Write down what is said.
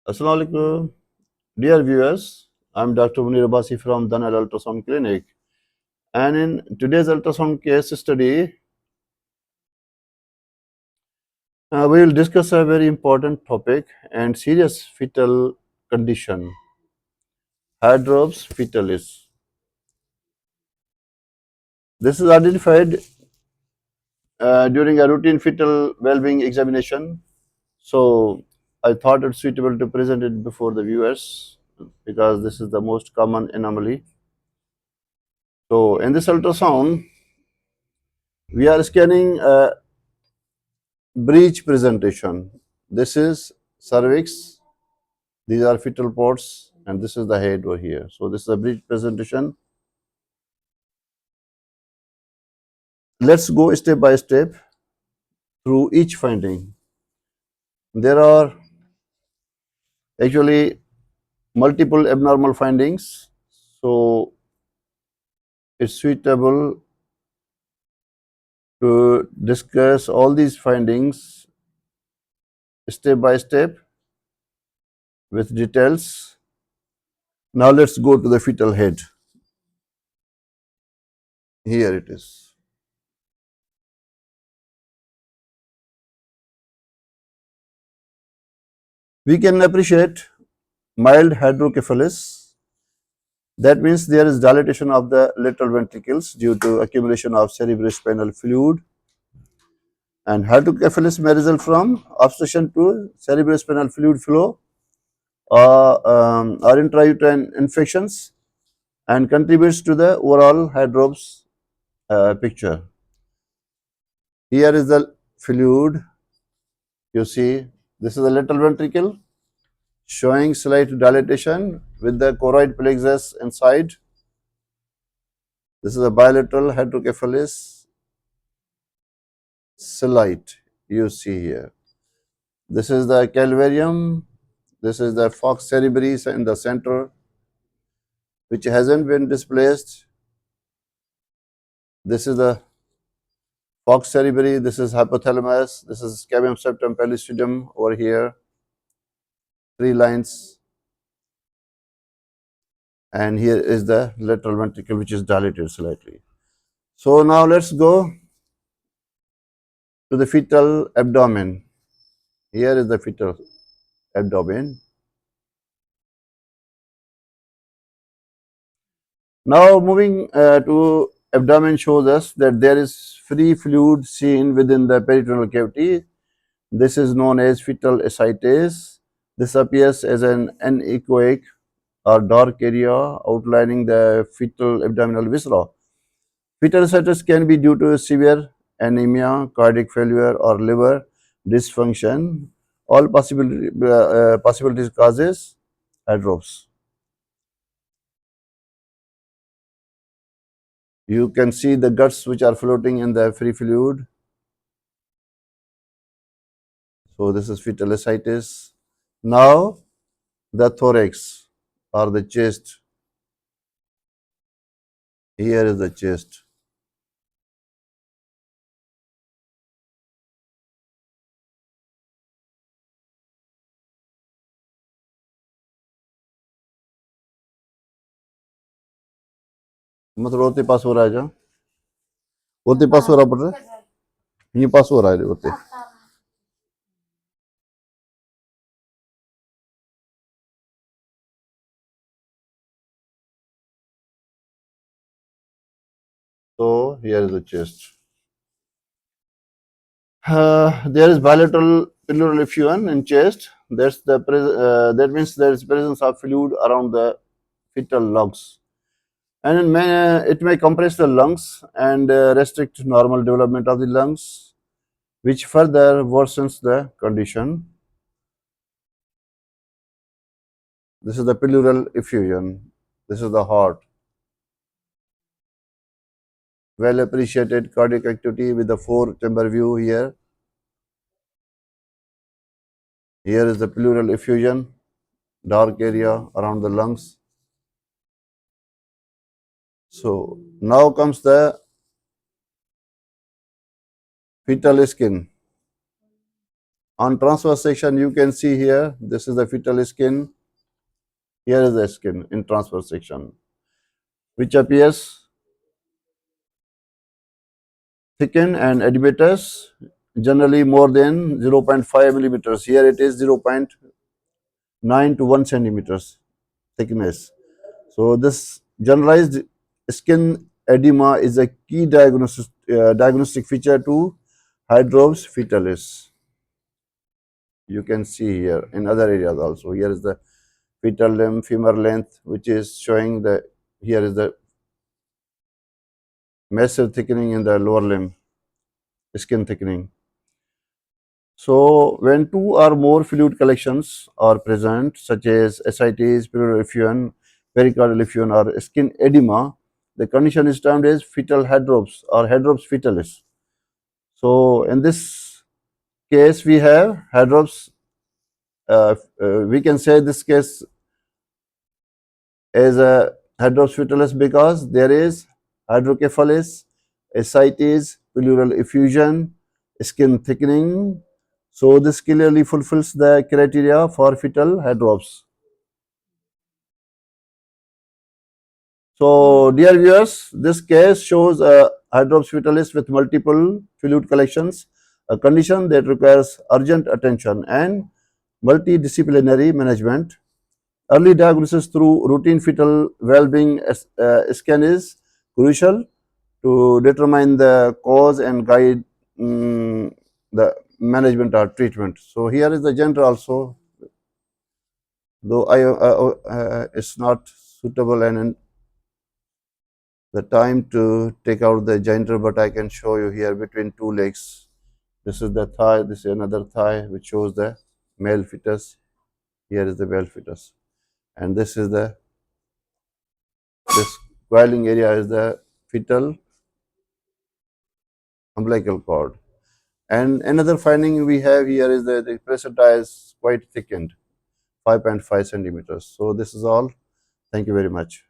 Assalamu alaikum. Dear viewers, I'm Dr. Munir Abbasi from Daniyal Ultrasound Clinic. And in today's ultrasound case study, we will discuss a very important topic and serious fetal condition, Hydrops Fetalis. This is identified during a routine fetal well-being examination. So I thought it suitable to present it before the viewers because this is the most common anomaly. So in this ultrasound, we are scanning a breech presentation. This is cervix, these are fetal pods, and this is the head over here. So this is a breech presentation. Let's go step by step through each finding. There are actually multiple abnormal findings, so it's suitable to discuss all these findings step by step with details. Now let's go to the fetal head. Here it is. We can appreciate mild hydrocephalus. That means there is dilatation of the lateral ventricles due to accumulation of cerebrospinal fluid, and hydrocephalus may result from obstruction to cerebrospinal fluid flow or intrauterine infections and contributes to the overall hydrops picture. Here is the fluid. You see, this is the lateral ventricle showing slight dilatation with the choroid plexus inside. This is a bilateral hydrocephalus slight you see here. This is the calvarium. This is the fox cerebris in the center, which hasn't been displaced. This is the fox cerebri. This is hypothalamus. This is cavium septum pellucidum over here. 3 lines. And here is the lateral ventricle, which is dilated slightly. So now let's go to the fetal abdomen. Here is the fetal abdomen. Now moving to abdomen shows us that there is free fluid seen within the peritoneal cavity. This is known as fetal ascites. This appears as an anechoic or dark area outlining the fetal abdominal viscera. Fetal ascites can be due to severe anemia, cardiac failure, or liver dysfunction. All possibilities causes hydrops. You can see the guts which are floating in the free fluid. So this is fetal ascites. Now the thorax or the chest. Here is the chest. मतलब रोते पास हो रहा है जा रोते पास हो रहा पड़ रहा है ये पास हो रहा है रोते So here is the chest. There is bilateral pleural effusion in chest. That means there is presence of fluid around the fetal lungs, and it may compress the lungs and restrict normal development of the lungs, which further worsens the condition. This is the pleural effusion. This is the heart. Well appreciated cardiac activity with the 4-chamber view here. Here is the pleural effusion, dark area around the lungs. So now comes the fetal skin. On transverse section, you can see here, this is the fetal skin. Here is the skin in transverse section, which appears thickened and edematous, generally more than 0.5 millimeters. Here it is 0.9 to 1 centimeters thickness. So this generalized skin edema is a key diagnostic feature to Hydrops Fetalis. You can see here in other areas also. Here is the fetal limb, femur length, which is showing the, here is the massive thickening in the lower limb, skin thickening. So when two or more fluid collections are present, such as ascites, pleural effusion, pericardial effusion, or skin edema, the condition is termed as fetal hydrops or hydrops fetalis. So in this case, we have hydrops. We can say this case as a hydrops fetalis because there is hydrocephalus, ascites, pleural effusion, skin thickening. So this clearly fulfills the criteria for fetal hydrops. So dear viewers, this case shows a hydrops fetalis with multiple fluid collections, a condition that requires urgent attention and multidisciplinary management. Early diagnosis through routine fetal well-being scan is crucial to determine the cause and guide the management or treatment. So here is the gender also, though it's not suitable and in the time to take out the gender, but I can show you here between two legs. This is the thigh, this is another thigh which shows the male fetus. Here is the male fetus, and this is the, this coiling area is the fetal umbilical cord. And another finding we have here is that the placenta is quite thickened, 5.5 centimeters. So this is all. Thank you very much.